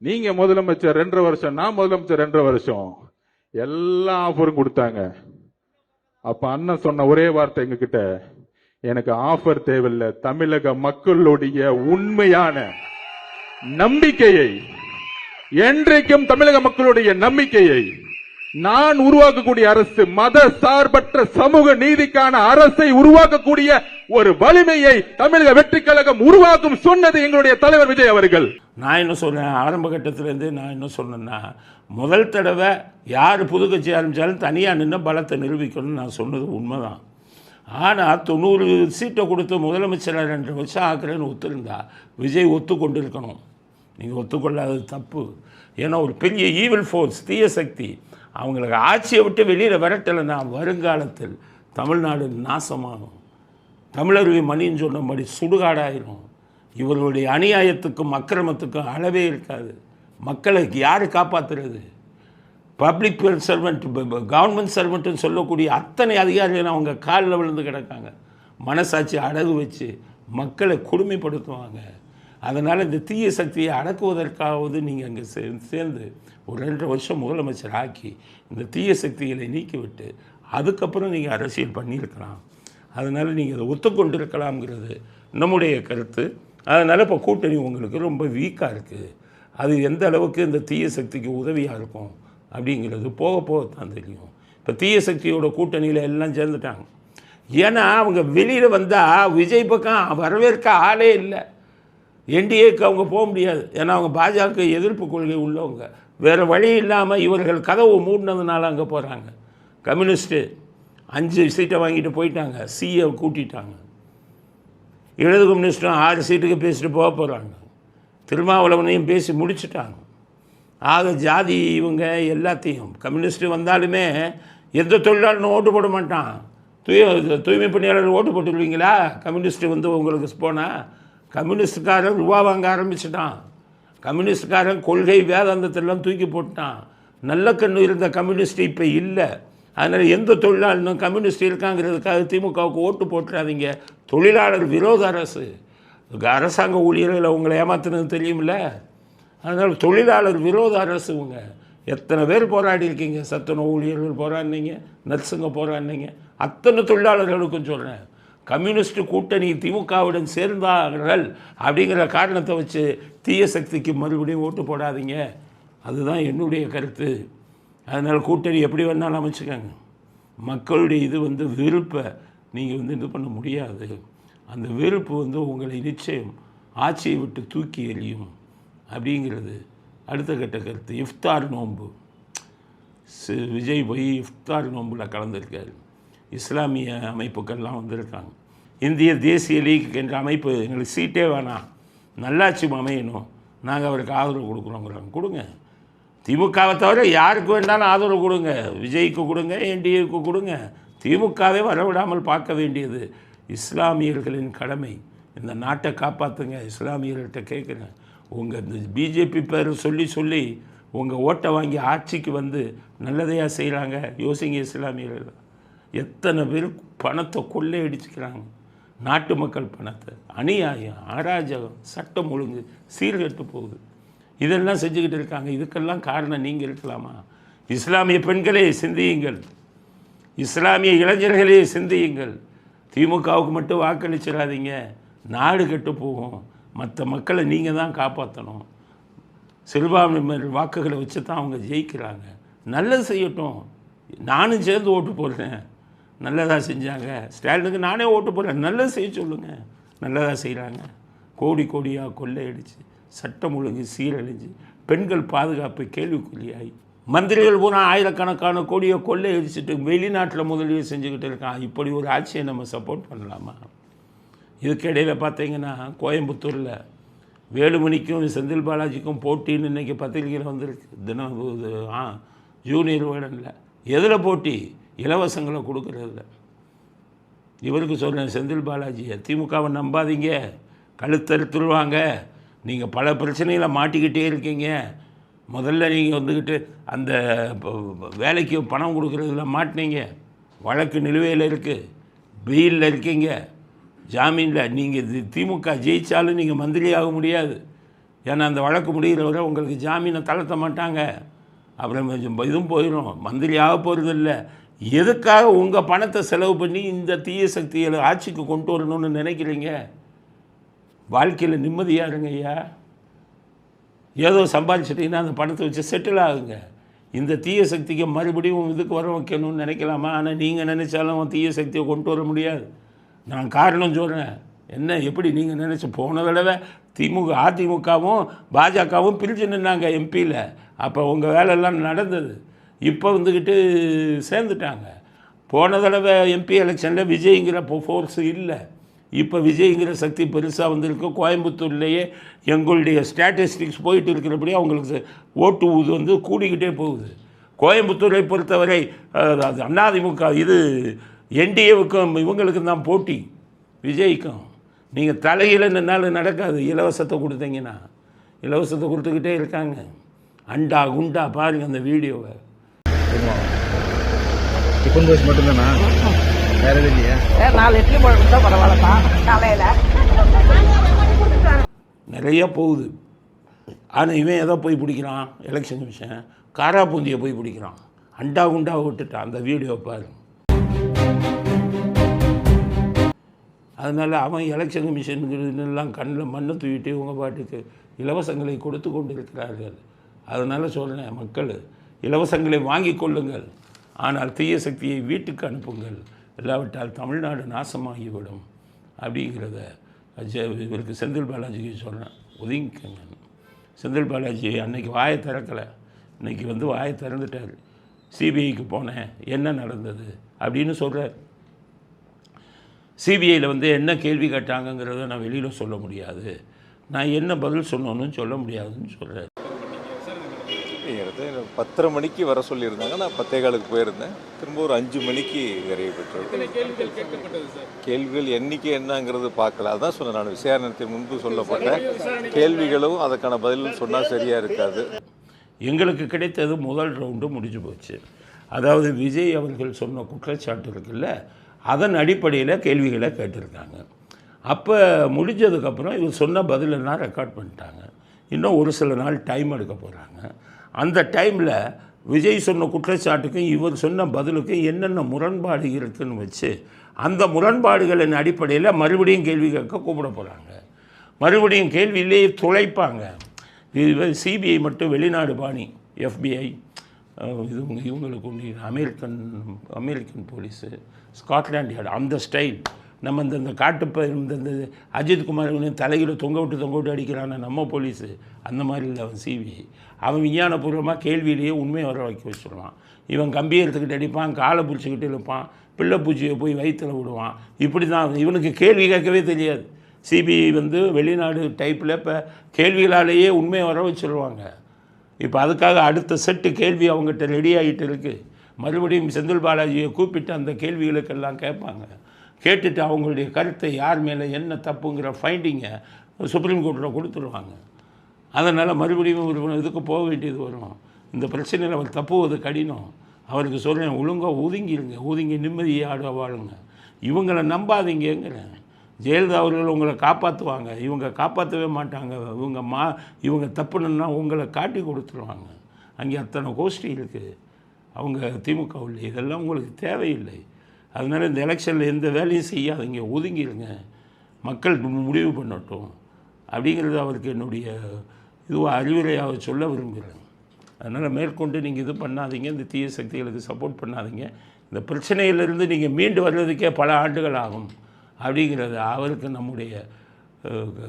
நீங்க முதலமைச்சர் 2.5 வருஷம் நான் முதலமைச்சர் 2.5 வருஷம், எல்லா ஆஃபரும் கொடுத்தாங்க. அப்ப அண்ணன் சொன்ன ஒரே வார்த்தை எங்க கிட்ட, எனக்கு ஆஃபர் தேவையில்லை, தமிழக மக்களுடைய உண்மையான நம்பிக்கையை, என்றைக்கும் தமிழக மக்களுடைய நம்பிக்கையை நான் உருவாக்கக்கூடிய அரசு, மத சார்பற்ற சமூக நீதிக்கான அரசை உருவாக்கக்கூடிய ஒரு வலிமையை தமிழக வெற்றி கழகம் உருவாக்கும் சொன்னது எங்களுடைய தலைவர் விஜய் அவர்கள். நான் என்ன சொல்றேன், ஆரம்ப கட்டத்திலேருந்து நான் என்ன சொன்னேன்னா, முதல் தடவை யார் புது கட்சி ஆரம்பித்தாலும் தனியாக நின்று பலத்தை நிரூபிக்கணும்னு நான் சொன்னது உண்மைதான். ஆனால் 90 சீட்டை கொடுத்து முதலமைச்சராக 2 வருஷம் ஆக்குறேன்னு ஒத்துருந்தா விஜய் ஒத்துக்கொண்டு இருக்கணும். நீங்கள் ஒத்துக்கொள்ளாதது தப்பு. ஏன்னா ஒரு பெரிய ஈவில் ஃபோர்ஸ், தீய சக்தி, அவங்களுக்கு ஆட்சியை விட்டு வெளியில் விரட்டலைன்னா வருங்காலத்தில் தமிழ்நாடு நாசமாகும். தமிழருவி மணின்னு சொன்னபடி சுடுகாடாயிரும். இவர்களுடைய அநியாயத்துக்கும் அக்கிரமத்துக்கும் அளவே இருக்காது. மக்களுக்கு யார் காப்பாற்றுறது? பப்ளிக் சர்வெண்ட், கவர்மெண்ட் சர்வெண்ட்டுன்னு சொல்லக்கூடிய அத்தனை அதிகாரிகள் அவங்க காலில் விழுந்து கிடக்காங்க. மனசாட்சி அடகு வச்சு மக்களை கொடுமைப்படுத்துவாங்க. அதனால் இந்த தீய சக்தியை அடக்குவதற்காவது நீங்கள் அங்கே சேர்ந்து ஒரு 2.5 வருஷம் முதலமைச்சர் ஆக்கி இந்த தீய சக்திகளை நீக்கிவிட்டு அதுக்கப்புறம் நீங்கள் அரசியல் பண்ணியிருக்கலாம். அதனால் நீங்கள் அதை ஒத்துக்கொண்டு இருக்கலாம்ங்கிறது நம்முடைய கருத்து. அதனால் இப்போ கூட்டணி உங்களுக்கு ரொம்ப வீக்காக இருக்குது. அது எந்த அளவுக்கு இந்த தீய சக்திக்கு உதவியாக இருக்கும் அப்படிங்கிறது போக போகத்தான் தெரியும். இப்போ தீய சக்தியோட கூட்டணியில் எல்லாம் சேர்ந்துட்டாங்க. ஏன்னா அவங்க வெளியில் வந்தால் விஜய் பக்கம் வரவேற்க ஆளே இல்லை. என்டிஏக்கு அவங்க போக முடியாது. ஏன்னா அவங்க பாஜக எதிர்ப்பு கொள்கை உள்ளவங்க. வேறு வழி இல்லாமல் இவர்கள் கதவு மூடினதுனால அங்கே போகிறாங்க. கம்யூனிஸ்ட்டு 5 சீட்டை வாங்கிட்டு போயிட்டாங்க, சிஏ கூட்டிட்டாங்க. இடது கம்யூனிஸ்ட்டும் 6 சீட்டுக்கு பேசிட்டு போக போகிறாங்க. திருமாவளவனையும் பேசி முடிச்சுட்டாங்க. ஆக ஜாதி இவங்க எல்லாத்தையும் கம்யூனிஸ்ட்டு வந்தாலுமே எந்த தொழிலாளனும் ஓட்டு போட மாட்டான். தூய்மை பணியாளர்கள் ஓட்டு போட்டுருவீங்களா? கம்யூனிஸ்ட்டு வந்து உங்களுக்கு போனால் கம்யூனிஸ்டுக்காரன் ரூபா வாங்க ஆரம்பிச்சிட்டான். கம்யூனிஸ்டுக்காரன் கொள்கை வேதாந்தத்தெல்லாம் தூக்கி போட்டான். நல்ல கண்ணு இருந்த கம்யூனிஸ்ட் இப்போ இல்லை. அதனால் எந்த தொழிலாளனும் கம்யூனிஸ்ட் இருக்காங்கிறதுக்காக திமுகவுக்கு ஓட்டு போட்டுறாதீங்க. தொழிலாளர் விரோத அரசு. அரசாங்க ஊழியர்களை உங்களை ஏமாத்துனது தெரியுமில்ல. அதனால் தொழிலாளர் விரோத அரசு. இவங்க எத்தனை பேர் போராடி இருக்கீங்க. சத்துணவு ஊழியர்கள் போராடினீங்க, நர்ஸுங்க போராடினீங்க. அத்தனை தொழிலாளர்களுக்கும் சொல்கிறேன், கம்யூனிஸ்ட் கூட்டணி திமுகவுடன் சேர்ந்தார்கள் அப்படிங்கிற காரணத்தை வச்சு தீய சக்திக்கு மறுபடியும் ஓட்டு போடாதீங்க. அதுதான் என்னுடைய கருத்து. அதனால் கூட்டணி எப்படி வேணாலும் அமைச்சுக்கோங்க. மக்களுடைய இது வந்து வெறுப்பை நீங்கள் வந்து இது பண்ண முடியாது. அந்த வெறுப்பு வந்து உங்களை நிச்சயம் ஆட்சியை விட்டு தூக்கி எறியும் அப்படிங்கிறது அடுத்த கட்ட கருத்து. இஃப்தார் நோன்பு, விஜய் போய் இஃப்தார் நோம்பில் கலந்துருக்காரு. இஸ்லாமிய அமைப்புக்கள்லாம் வந்திருக்காங்க. இந்திய தேசிய லீக் என்ற அமைப்பு எங்களுக்கு சீட்டே வேணாம், நல்லாட்சி அமையணும், நாங்கள் அவருக்கு ஆதரவு கொடுக்குறோங்கிறாங்க. கொடுங்க. திமுகவை தவிர யாருக்கு வேண்டாலும் ஆதரவு கொடுங்க. விஜய்க்கு கொடுங்க, என்டிஏக்கு கொடுங்க. திமுகவே வரவிடாமல் பார்க்க வேண்டியது இஸ்லாமியர்களின் கடமை. இந்த நாட்டை காப்பாற்றுங்க. இஸ்லாமியர்கள்ட்ட கேட்குறேன், உங்கள் இந்த பிஜேபி பேர் சொல்லி உங்கள் ஓட்டை வாங்கி ஆட்சிக்கு வந்து நல்லதையாக செய்கிறாங்க. யோசிங்க. இஸ்லாமியர்கள் எத்தனை பேர் பணத்தை கொள்ளையடிச்சுக்கிறாங்க. நாட்டு மக்கள் பணத்தை. அநியாயம், அராஜகம், சட்டம் ஒழுங்கு சீர்கெட்டு போகுது. இதெல்லாம் செஞ்சுக்கிட்டு இருக்காங்க. இதுக்கெல்லாம் காரணம் நீங்கள் இருக்கலாமா? இஸ்லாமிய பெண்களே சிந்தியுங்கள், இஸ்லாமிய இளைஞர்களே சிந்தியுங்கள். திமுகவுக்கு மட்டும் வாக்களிச்சிடாதீங்க. நாடு கெட்டு போகும். மற்ற மக்களை நீங்கள் தான் காப்பாற்றணும். சிறுபான்மையினர் வாக்குகளை வச்சு தான் அவங்க ஜெயிக்கிறாங்க. நல்லது செய்யட்டும். நானும் சேர்ந்து ஓட்டு போடுறேன். நல்லதாக செஞ்சாங்க. ஸ்டாலினுக்கு நானே ஓட்டு போடுறேன். நல்லது செய்ய சொல்லுங்கள். நல்லதாக செய்கிறாங்க. கோடியாக கொள்ளையடிச்சு, சட்டம் ஒழுங்கு சீரழிஞ்சு, பெண்கள் பாதுகாப்பு கேள்விக்குறியாகி, மந்திரிகள் பூரா ஆயிரக்கணக்கான கோடியை கொள்ளையடிச்சுட்டு வெளிநாட்டில் முதலீடு செஞ்சுக்கிட்டு இருக்கான். இப்படி ஒரு ஆட்சியை நம்ம சப்போர்ட் பண்ணலாமா? இதுக்கிடையில் பார்த்தீங்கன்னா கோயம்புத்தூரில் வேலுமணிக்கும் செந்தில் பாலாஜிக்கும் போட்டின்னு இன்றைக்கி பத்திரிகையில் வந்திருக்கு. தினம் ஜூனியர் வேடனில். எதில் போட்டி? இலவசங்களை கொடுக்குறதில்ல. இவருக்கு சொல்கிறேன், செந்தில் பாலாஜியை, திமுகவை நம்பாதீங்க, கழுத்தறுத்துருவாங்க. நீங்கள் பல பிரச்சனைகளை மாட்டிக்கிட்டே இருக்கீங்க. முதல்ல நீங்கள் வந்துக்கிட்டு அந்த வேலைக்கு பணம் கொடுக்குறதுல மாட்டினீங்க. வழக்கு நிலுவையில் இருக்குது, வெயிலில் இருக்கீங்க, ஜாமீனில். நீங்கள் திமுக ஜெயித்தாலும் நீங்கள் மந்திரியாக முடியாது. ஏன்னா அந்த வழக்கு முடிகிற வரை உங்களுக்கு ஜாமீனை தளர்த்த மாட்டாங்க. அப்புறம் இதுவும் போயிடும். மந்திரியாக போகிறதில்ல. எதுக்காக உங்கள் பணத்தை செலவு பண்ணி இந்த தீய சக்திகளை ஆட்சிக்கு கொண்டு வரணும்னு நினைக்கிறீங்க? வாழ்க்கையில் நிம்மதியாக இருங்க ஐயா. ஏதோ சம்பாதிச்சிட்டிங்கன்னா அந்த பணத்தை வச்சு செட்டில் ஆகுங்க. இந்த தீய சக்திக்கு மறுபடியும் இதுக்கு வர வைக்கணும்னு நினைக்கலாமா? ஆனால் நீங்கள் நினச்சாலும் தீய சக்தியை கொண்டு வர முடியாது. நான் காரணம் சொல்கிறேன். என்ன எப்படி நீங்கள் நினச்சி போன தடவை அதிமுகவும் பாஜகவும் பிரிஞ்சு நின்னாங்க எம்பியில். அப்போ உங்கள் வேலையெல்லாம் நடந்தது. இப்போ வந்துக்கிட்டு சேர்ந்துட்டாங்க. போன தடவை எம்பி எலெக்ஷனில் விஜய்ங்கிற ஃபோர்ஸு இல்லை. இப்போ விஜய்ங்கிற சக்தி பெருசாக வந்திருக்கு. கோயம்புத்தூர்லேயே எங்களுடைய ஸ்டாட்டிஸ்டிக்ஸ் போயிட்டு இருக்கிறபடி அவங்களுக்கு ஓட்டு வந்து கூடிக்கிட்டே போகுது. கோயம்புத்தூரை பொறுத்தவரை அதிமுக இது என்டிஏவுக்கும் இவங்களுக்கும் தான் போட்டி, விஜய்க்கும். நீங்கள் தலையில் நின்னாலும் நடக்காது. இலவசத்தை கொடுத்தீங்கன்னா இலவசத்தை கொடுத்துக்கிட்டே இருக்காங்க. அண்டா குண்டா பாருங்கள் அந்த வீடியோவை. டிஃபன் பாக்ஸ் மட்டும்தானா? வேறு எதுவும் இல்லையா? 4 இட்லி போட கொடுத்தா பரவாயில்லப்பா. காலையில் நிறைய போகுது. ஆனால் இவன் எதை போய் பிடிக்கிறான்? எலெக்ஷன் விஷயம் காராப்பூந்தியை போய் பிடிக்கிறான். அண்டா குண்டாவை விட்டுட்டான். அந்த வீடியோவை பாரு. அதனால் அவன் எலெக்ஷன் கமிஷனுக்கு கண்ணில் மண்ணை தூக்கிட்டு இவங்க பாட்டுக்கு இலவசங்களை கொடுத்து கொண்டு இருக்கிறார்கள். அதனால் சொல்கிறேன், மக்கள் இலவசங்களை வாங்கி கொள்ளுங்கள், ஆனால் தீய சக்தியை வீட்டுக்கு அனுப்புங்கள். இல்லாவிட்டால் தமிழ்நாடு நாசமாகிவிடும் அப்படிங்கிறத இவருக்கு செந்தில் பாலாஜிக்கு சொல்கிறேன். ஒதுங்கிக்கங்க. செந்தில் பாலாஜி அன்னைக்கு வாயை திறக்கலை, இன்றைக்கி வந்து வாயை திறந்துட்டார். சிபிஐக்கு போனேன், என்ன நடந்தது அப்படின்னு சொல்கிறார். சிபிஐயில் வந்து என்ன கேள்வி கேட்டாங்கங்கிறத நான் வெளியில் சொல்ல முடியாது, நான் என்ன பதில் சொன்னோன்னு சொல்ல முடியாதுன்னு சொல்கிறேன். 10:30 மணிக்கு வர சொல்லியிருந்தாங்க. நான் 10:15 போயிருந்தேன். திரும்ப ஒரு 5 மணிக்கு நிறைவு பெற்றது. கேள்விகள் எண்ணிக்கை என்னங்கிறது பார்க்கல. அதான் சொன்னேன் நான், விசாரணைக்கு முன்பு சொல்லப்பட்ட கேள்விகளும் அதற்கான பதிலும் சொன்னால் சரியாக இருக்காது. எங்களுக்கு கிடைத்தது முதல் ரவுண்டு முடிஞ்சு போச்சு. அதாவது விஜய் அவர்கள் சொன்ன குற்றச்சாட்டு இருக்குல்ல, அதன் அடிப்படையில் கேள்விகளை கேட்டிருக்காங்க. அப்போ முடிஞ்சதுக்கப்புறம் இவர் சொன்ன பதிலெல்லாம் ரெக்கார்ட் பண்ணிட்டாங்க. இன்னும் ஒரு சில நாள் டைம் எடுக்க போகிறாங்க. அந்த டைமில் விஜய் சொன்ன குற்றச்சாட்டுக்கும் இவர் சொன்ன பதிலுக்கும் என்னென்ன முரண்பாடு இருக்குதுன்னு வச்சு அந்த முரண்பாடுகளின் அடிப்படையில் மறுபடியும் கேள்வி கேட்க கூப்பிட போகிறாங்க. மறுபடியும் கேள்வியிலேயே துளைப்பாங்க. இது சிபிஐ மட்டும் வெளிநாடு பாணி, FBI இவங்களுக்கு உண்டு, அமெரிக்கன் போலீஸு, ஸ்காட்லாண்ட் யார்டு, அந்த ஸ்டைல். நம்ம இந்த காட்டுப்ப இந்த அஜித்குமார் தலையில் தொங்க விட்டு அடிக்கிறான நம்ம போலீஸு, அந்த மாதிரி இல்லை அவன் சிபிஐ. அவன் விஞ்ஞானபூர்வமாக கேள்வியிலேயே உண்மையை வர வைக்க வச்சுருவான். இவன் கம்பியை எடுத்துக்கிட்டு அடிப்பான், காலை பிடிச்சிக்கிட்டு இழுப்பான், பிள்ளை பூச்சியை போய் வயிற்றில் விடுவான். இப்படி தான் இவனுக்கு கேள்வி கேட்கவே தெரியாது. சிபிஐ வந்து வெளிநாடு டைப்பில் இப்போ கேள்விகளாலேயே உண்மையை வர வச்சுருவாங்க. இப்போ அதுக்காக அடுத்த செட்டு கேள்வி அவங்ககிட்ட ரெடி ஆகிட்டு இருக்குது. மறுபடியும் செந்தில் பாலாஜியை கூப்பிட்டு அந்த கேள்விகளுக்கெல்லாம் கேட்பாங்க. கேட்டுட்டு அவங்களுடைய கருத்தை யார் மேலே என்ன தப்புங்கிற ஃபைண்டிங்கை சுப்ரீம் கோர்ட்டில் கொடுத்துருவாங்க. அதனால் மறுபடியும் ஒரு இதுக்கு போக வேண்டியது வரும். இந்த பிரச்சனையில் அவர் தப்புவது கடினம். அவருக்கு சொல்கிறேன், ஒழுங்காக ஒதுங்கி நிம்மதியாக வாழுங்க. இவங்களை நம்பாதீங்கிறேன். ஜெயலலிதா அவர்கள் உங்களை காப்பாற்றுவாங்க, இவங்க காப்பாற்றவே மாட்டாங்க. இவங்க தப்புனா உங்களை காட்டி கொடுத்துருவாங்க. அங்கே அத்தனை கோஷ்டி இருக்குது அவங்க திமுக உள்ள. இதெல்லாம் உங்களுக்கு தேவையில்லை. அதனால் இந்த எலெக்ஷனில் எந்த வேலையும் செய்யாதீங்க, ஒதுங்கிடுங்க, மக்கள் முடிவு பண்ணட்டும் அப்படிங்கிறது அவருக்கு என்னுடைய இதுவாக அறிவுரையாக சொல்ல விரும்புகிறேன். அதனால் மேற்கொண்டு நீங்கள் இது பண்ணாதீங்க, இந்த தீய சக்திகளுக்கு சப்போர்ட் பண்ணாதீங்க. இந்த பிரச்சனையிலிருந்து நீங்கள் மீண்டு வர்றதுக்கே பல ஆண்டுகள் ஆகும் அப்படிங்கிறத அவருக்கு நம்முடைய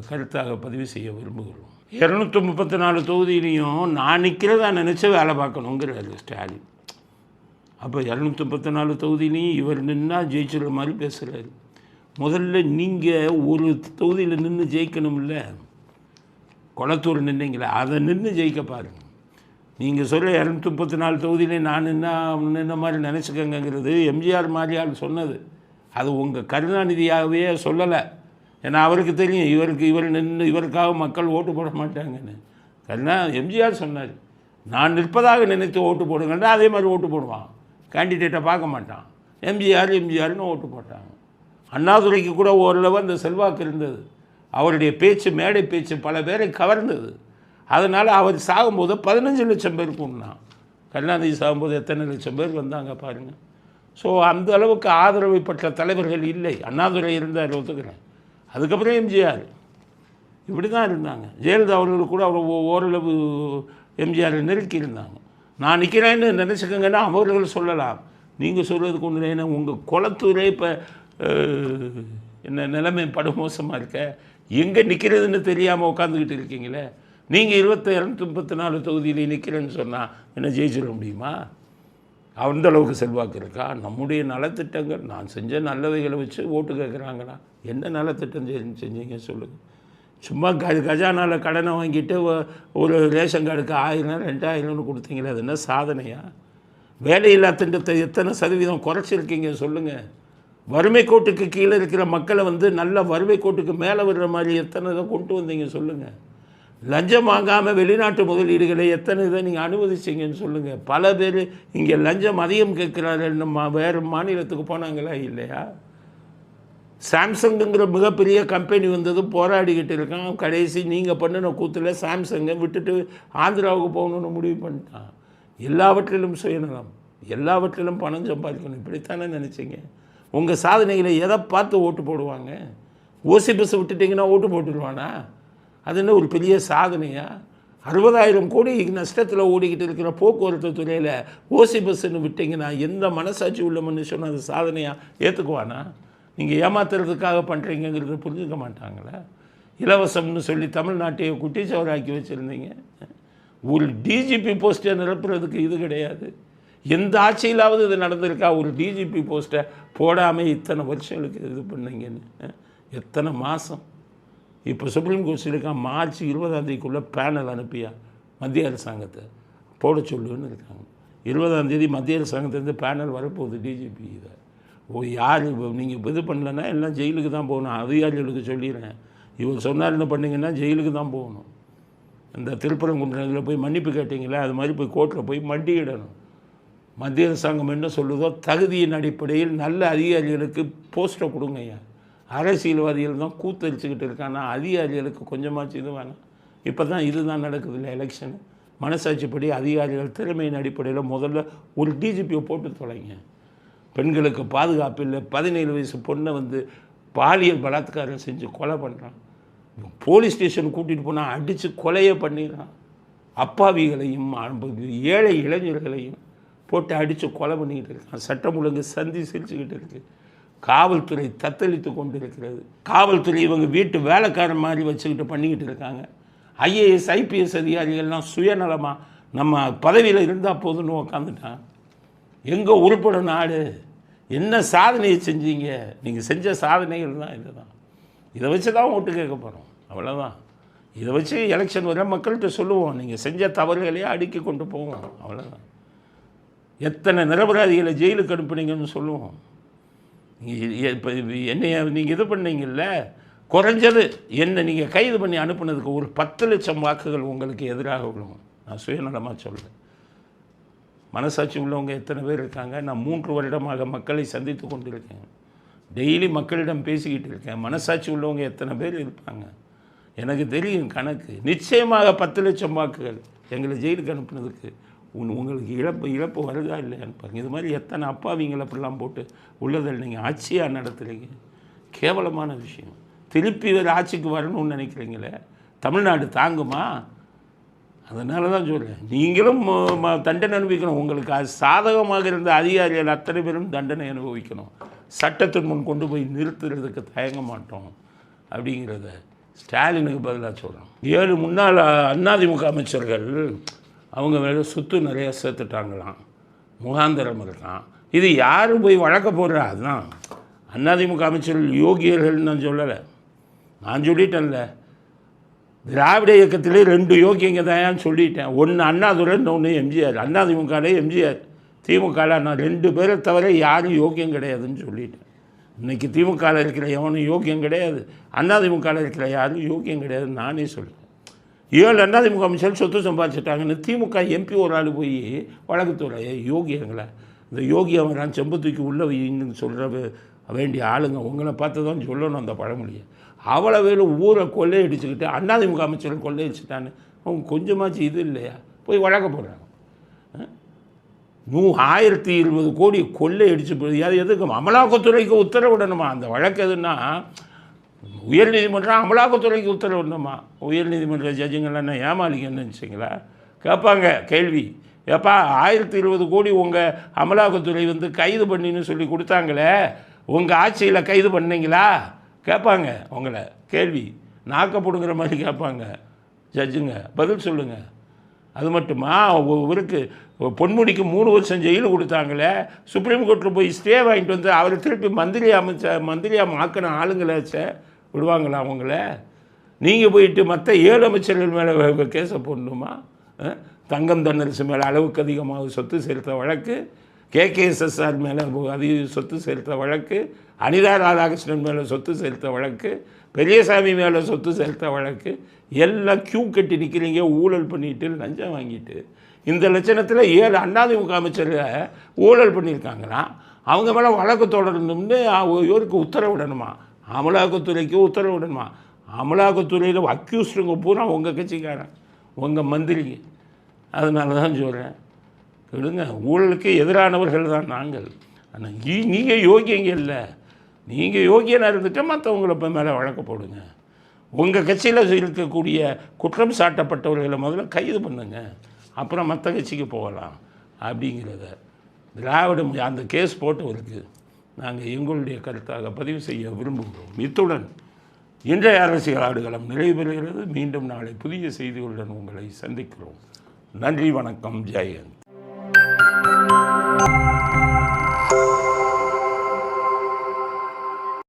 கருத்தாக பதிவு செய்ய விரும்புகிறோம். 234 தொகுதியிலையும் நான் நிற்கிறதா நினச்சி வேலை பார்க்கணுங்கிறாரு ஸ்டாலின். அப்போ 234 தொகுதியிலையும் இவர் நின்னா ஜெயிச்சுற மாதிரி பேசுகிறாரு. முதல்ல நீங்கள் ஒரு தொகுதியில் நின்று ஜெயிக்கணும்ல. கொளத்தூர் நின்னீங்களே, அதை நின்று ஜெயிக்க பாருங்கள். நீங்கள் சொல்ல 234 தொகுதியிலே நான் நின்ன மாதிரி நினச்சிக்கங்கிறது எம்ஜிஆர் மாதிரியால் சொன்னது. அது உங்கள் கருணாநிதியாகவே சொல்லலை. ஏன்னா அவருக்கு தெரியும் இவருக்காக மக்கள் ஓட்டு போட மாட்டாங்கன்னு. எம்ஜிஆர் சொன்னார், நான் நிற்பதாக நினைத்து ஓட்டு போடுங்கன்னா அதே மாதிரி ஓட்டு போடுவான், கேண்டிடேட்டை பார்க்க மாட்டான். எம்ஜிஆர்னு ஓட்டு போட்டாங்க. அண்ணாதுரைக்கு கூட ஓரளவு அந்த செல்வாக்கு இருந்தது. அவருடைய பேச்சு, மேடை பேச்சு பல பேரை கவர்ந்தது. அதனால் அவர் சாகும்போது 15 லட்சம் பேருக்கு உண்ணான். கருணாநிதி சாகும்போது எத்தனை லட்சம் பேர் வந்தாங்க பாருங்கள். ஸோ அந்த அளவுக்கு ஆதரவை பெற்ற தலைவர்கள் இல்லை. அண்ணாதுரை இருந்தார், ஒத்துக்கிறேன். அதுக்கப்புறம் எம்ஜிஆர் இப்படி தான் இருந்தாங்க. ஜெயலலிதா அவர்களுக்கு கூட அவர் ஓரளவு எம்ஜிஆரை நெருக்கி இருந்தாங்க. நான் நிற்கிறேன்னு நினச்சிக்கங்கன்னா அவர்கள் சொல்லலாம். நீங்கள் சொல்கிறதுக்கு ஒன்று என்ன, உங்கள் குளத்தூரே இப்போ என்ன நிலைமை படுமோசமாக இருக்க, எங்கே நிற்கிறதுன்னு தெரியாமல் உட்காந்துக்கிட்டு இருக்கீங்களே. நீங்கள் 234 தொகுதியிலே நிற்கிறேன்னு சொன்னால் என்ன ஜெயிச்சிட முடியுமா? அந்த அளவுக்கு செல்வாக்கு இருக்கா? நம்முடைய நலத்திட்டங்கள், நான் செஞ்ச நல்லவைகளை வச்சு ஓட்டு கேட்குறாங்களா? என்ன நலத்திட்டம் செஞ்சீங்க சொல்லுங்கள். சும்மா கஜானாவில் கடனை வாங்கிட்டு ஒரு ரேஷன் கார்டுக்கு 1000 2000 கொடுத்தீங்களே, அது என்ன சாதனையா? வேலையில்லா திட்டத்தை எத்தனை சதவீதம் குறைச்சிருக்கீங்க சொல்லுங்கள். வறுமை கோட்டுக்கு கீழே இருக்கிற மக்களை நல்ல வறுமை கோட்டுக்கு மேலே வர்ற மாதிரி எத்தனை இதை கொண்டு வந்தீங்க சொல்லுங்கள். லஞ்சம் வாங்காமல் வெளிநாட்டு முதலீடுகளை எத்தனை இதை நீங்கள் அனுமதிச்சிங்கன்னு சொல்லுங்கள். பல பேர் இங்கே லஞ்சம் அதிகம் கேட்குறாரு, நம்ம வேறு மாநிலத்துக்கு போனாங்களா இல்லையா? சாம்சங்குங்கிற மிகப்பெரிய கம்பெனி வந்தது, போராடிக்கிட்டு இருக்கான். கடைசி நீங்கள் பண்ணின கூத்தில் சாம்சங்கை விட்டுட்டு ஆந்திராவுக்கு போகணுன்னு முடிவு பண்ணிட்டான். எல்லாவற்றிலும் சுயநலம், எல்லாவற்றிலும் பணம் சம்பாதிக்கணும், இப்படித்தானே நினச்சிங்க? உங்கள் சாதனைகளை எதை பார்த்து ஓட்டு போடுவாங்க? ஓசி பஸ் விட்டுட்டிங்கன்னா ஓட்டு போட்டுடுவானா? அது என்ன ஒரு பெரிய சாதனையா? 60,000 கோடி நஷ்டத்தில் ஓடிக்கிட்டு இருக்கிற போக்குவரத்து துறையில் ஓசி பஸ்ஸுன்னு விட்டிங்கன்னா எந்த மனசாட்சி உள்ள மனுஷனும் அது சாதனையாக ஏற்றுக்குவானா? நீங்கள் ஏமாத்துறதுக்காக பண்ணுறீங்கிறத புரிஞ்சுக்க மாட்டாங்களே. இலவசம்னு சொல்லி தமிழ்நாட்டையை குட்டிச்சவராக்கி வச்சுருந்தீங்க. ஒரு டிஜிபி போஸ்ட்டை நிரப்புறதுக்கு இது கிடையாது. எந்த ஆட்சியிலாவது இது நடந்திருக்கா? ஒரு டிஜிபி போஸ்ட்டை போடாமல் இத்தனை வருஷங்களுக்கு இது பண்ணீங்கன்னு, எத்தனை மாதம்? இப்போ சுப்ரீம் கோர்ட் சொல்லியிருக்கான் மார்ச் 20ஆம் பேனல் அனுப்பியா மத்திய அரசாங்கத்தை போட சொல்லுன்னு இருக்காங்க. 20ஆம் மத்திய அரசாங்கத்திலேருந்து பேனல் வரப்போகுது டிஜிபி. இதை யார் நீங்கள் இது பண்ணலன்னா எல்லாம் ஜெயிலுக்கு தான் போகணும். அதிகாரிகளுக்கு சொல்லிடுறேன், இவர் சொன்னார் என்ன பண்ணிங்கன்னா ஜெயிலுக்கு தான் போகணும். இந்த திருப்பரங்குன்றத்தில் போய் மன்னிப்பு கேட்டிங்களா, அது மாதிரி போய் கோர்ட்டில் போய் மண்டியிடணும். மத்திய அரசாங்கம் என்ன சொல்லுதோ தகுதியின் அடிப்படையில் நல்ல அதிகாரிகளுக்கு போஸ்ட்டை கொடுங்கய்யா. அரசியல்வாதிகள் தான் கூத்தரிச்சுக்கிட்டு இருக்கான்னா அதிகாரிகளுக்கு கொஞ்சமாச்சு இது வேணாம். இப்போ தான் இதுதான் நடக்குது இல்லை எலெக்ஷனு. மனசாட்சிப்படி அதிகாரிகள் திறமையின் அடிப்படையில் முதல்ல ஒரு டிஜிபியை போட்டு தொலைங்க. பெண்களுக்கு பாதுகாப்பு இல்லை. 17 வயசு பொண்ணை பாலியல் பலாத்காரம் செஞ்சு கொலை பண்ணுறான். போலீஸ் ஸ்டேஷன் கூட்டிகிட்டு போனால் அடித்து கொலையே பண்ணிடுறான். அப்பாவிகளையும் ஏழை இளைஞர்களையும் போட்டு அடித்து கொலை பண்ணிக்கிட்டு இருக்கான். சட்டம் ஒழுங்கு சந்தி சிரிச்சுக்கிட்டு இருக்குது. காவல்துறை தத்தளித்து கொண்டு இருக்கிறது. காவல்துறை இவங்க வீட்டு வேலைக்காரன் மாதிரி வச்சுக்கிட்டு பண்ணிக்கிட்டு இருக்காங்க. ஐஏஎஸ் ஐபிஎஸ் அதிகாரிகள்லாம் சுயநலமாக நம்ம பதவியில் இருந்தால் போதுன்னு உக்காந்துட்டான். எங்கே உருப்பட நாடு? என்ன சாதனையை செஞ்சீங்க? நீங்கள் செஞ்ச சாதனைகள் தான் இது தான். இதை வச்சு தான் ஓட்டு கேட்க போகிறோம், அவ்வளோதான். இதை வச்சு எலெக்ஷன் வர மக்கள்கிட்ட சொல்லுவோம், நீங்கள் செஞ்ச தவறுகளையே அடுக்கி கொண்டு போவோம், அவ்வளோதான். எத்தனை நிரபராதிகளை ஜெயிலுக்கு அனுப்புனீங்கன்னு சொல்லுவோம். நீங்கள் இப்போ என்னைய நீங்கள் இது பண்ணீங்கல்ல, குறைஞ்சது என்ன நீங்கள் கைது பண்ணி அனுப்புனதுக்கு ஒரு 10 லட்சம் வாக்குகள் உங்களுக்கு எதிராக விழுவும். நான் சுயநலமாக சொல்கிறேன். மனசாட்சி உள்ளவங்க எத்தனை பேர் இருக்காங்க? நான் 3 வருடமாக மக்களை சந்தித்து கொண்டிருக்கேன். டெய்லி மக்களிடம் பேசிக்கிட்டு இருக்கேன். மனசாட்சி உள்ளவங்க எத்தனை பேர் இருப்பாங்க? எனக்கு தெரியும் கணக்கு. நிச்சயமாக 10 லட்சம் வாக்குகள் எங்களை ஜெயிலுக்கு அனுப்புனதுக்கு உங்களுக்கு இழப்பு வருதா இல்லையான்னு பாருங்கள். இது மாதிரி எத்தனை அப்பாவிங்களை அப்படிலாம் போட்டு உள்ளதில் நீங்கள் ஆட்சியாக நடத்துகிறீங்க. கேவலமான விஷயம். திருப்பி வேறு ஆட்சிக்கு வரணும்னு நினைக்கிறீங்களே, தமிழ்நாடு தாங்குமா? அதனால தான் சொல்கிறேன், நீங்களும் தண்டனை அனுபவிக்கணும். உங்களுக்கு அது சாதகமாக இருந்த அதிகாரிகள் அத்தனை பேரும் தண்டனை அனுபவிக்கணும். சட்டத்தின் முன் கொண்டு போய் நிறுத்துறதுக்கு தயங்க மாட்டோம் அப்படிங்கிறத ஸ்டாலினுக்கு பதிலாக சொல்கிறோம். 7 முன்னாள் அதிமுக அமைச்சர்கள் அவங்க வேறு சொத்து நிறையா சேர்த்துட்டாங்களாம், முகாந்திரம் இருக்கான். இது யார் போய் வழக்க போடுறா? அதுதான் அதிமுக அமைச்சர்கள் யோகியர்கள்னு நான் சொல்லலை, நான் சொல்லிட்டேன்ல. திராவிட இயக்கத்திலே 2 யோகியங்க தான் சொல்லிட்டேன். ஒன்று அண்ணாதுரை, இன்னொன்று எம்ஜிஆர். அதிமுகலே எம்ஜிஆர், திமுகவில் நான் 2 பேரை தவிர யாரும் யோகியம் கிடையாதுன்னு சொல்லிட்டேன். இன்றைக்கி திமுகவில் இருக்கிற எவனும் யோகியம் கிடையாது, அதிமுகவில் இருக்கிற யாரும் யோகியம் கிடையாதுன்னு நானே சொல்லுவேன். 7 அதிமுக அமைச்சர் சொத்து சம்பாதிச்சிட்டாங்கன்னு திமுக எம்பி ஒரு ஆள் போய் வழக்குத்துறை யோகியங்களை, இந்த யோகி அவன் செம்பு தூக்கி உள்ள வைங்கன்னு சொல்கிற வேண்டிய ஆளுங்க உங்களை பார்த்து தான் சொல்லணும் அந்த பழமொழியை. அவ்வளோ வேலை ஊரை கொள்ளையடிச்சுக்கிட்டு அதிமுக அமைச்சர்கள் கொள்ளையடிச்சிட்டான்னு அவங்க கொஞ்சமாச்சு இது இல்லையா? போய் வழக்க போடுறாங்க. 1020 கோடி கொள்ளையடிச்சு போய் அது எதுக்கு? அமலாக்கத்துறைக்கு உத்தரவிடணுமா? அந்த வழக்கு எதுன்னா உயர்நீதிமன்றம் அமலாக்கத்துறைக்கு உத்தரவிடணுமா? உயர்நீதிமன்ற ஜட்ஜுங்கள்லாம் என்ன ஏமாளிங்கன்னு நினச்சிங்களா? கேட்பாங்க கேள்வி. ஏப்பா 1020 கோடி உங்கள் அமலாக்கத்துறை கைது பண்ணின்னு சொல்லி கொடுத்தாங்களே, உங்கள் ஆட்சியில் கைது பண்ணீங்களா? கேட்பாங்க உங்களை கேள்வி. நாக்கப்படுங்கிற மாதிரி கேட்பாங்க ஜட்ஜுங்க, பதில் சொல்லுங்கள். அது மட்டுமா? இவருக்கு பொன்முடிக்கு 3 வருஷம் ஜெயிலு கொடுத்தாங்களே, சுப்ரீம் கோர்ட்டில் போய் ஸ்டே வாங்கிட்டு அவரை திருப்பி மந்திரியாக மாக்கின ஆளுங்களாச்சே விடுவாங்களா அவங்கள? நீங்கள் போயிட்டு மற்ற 7 அமைச்சர்கள் மேலே கேஸை போடணுமா? தங்கம் தென்னரசு மேலே அளவுக்கு அதிகமாக சொத்து சேர்த்த வழக்கு, கேகேஎஸ்எஸ்ஆர் மேலே அதிக சொத்து சேர்த்த வழக்கு, அனிதா ராதாகிருஷ்ணன் மேலே சொத்து சேர்த்த வழக்கு, பெரியசாமி மேலே சொத்து சேர்த்த வழக்கு, எல்லாம் கியூ கட்டி நிற்கிறீங்க ஊழல் பண்ணிட்டு லஞ்சம் வாங்கிட்டு. இந்த லட்சணத்தில் 7 அதிமுக அமைச்சர்கள் ஊழல் பண்ணியிருக்காங்கன்னா அவங்க மேலே வழக்கு தொடரணும்னு இவருக்கு உத்தரவிடணுமா? அமலாக்கத்துறைக்கு உத்தரவிடணுமா? அமலாக்கத்துறையில் அக்யூஸ்டுங்க பூரா உங்கள் கட்சிக்காரன், உங்கள் மந்திரிங்க. அதனால தான் சொல்கிறேன், விடுங்க. ஊழலுக்கு எதிரானவர்கள் தான் நாங்கள். ஆனால் நீங்கள் யோகியங்க இல்லை. நீங்கள் யோகியனாக இருந்துட்டு மற்றவங்களை மேலே வழக்க போடுங்க. உங்கள் கட்சியில் இருக்கக்கூடிய குற்றம் சாட்டப்பட்டவர்களை முதல்ல கைது பண்ணுங்க, அப்புறம் மற்ற கட்சிக்கு போகலாம் அப்படிங்கிறத திராவிடம் அந்த கேஸ் போட்டவருக்கு நாங்கள் எங்களுடைய கருத்தாக பதிவு செய்ய விரும்புகிறோம். இத்துடன் இன்றைய அரசியல் ஆடுகளம் நிறைவு பெறுகிறது. மீண்டும் நாளை புதிய செய்திகளுடன் உங்களை சந்திக்கிறோம். நன்றி, வணக்கம், ஜெயந்த். வணக்கம்.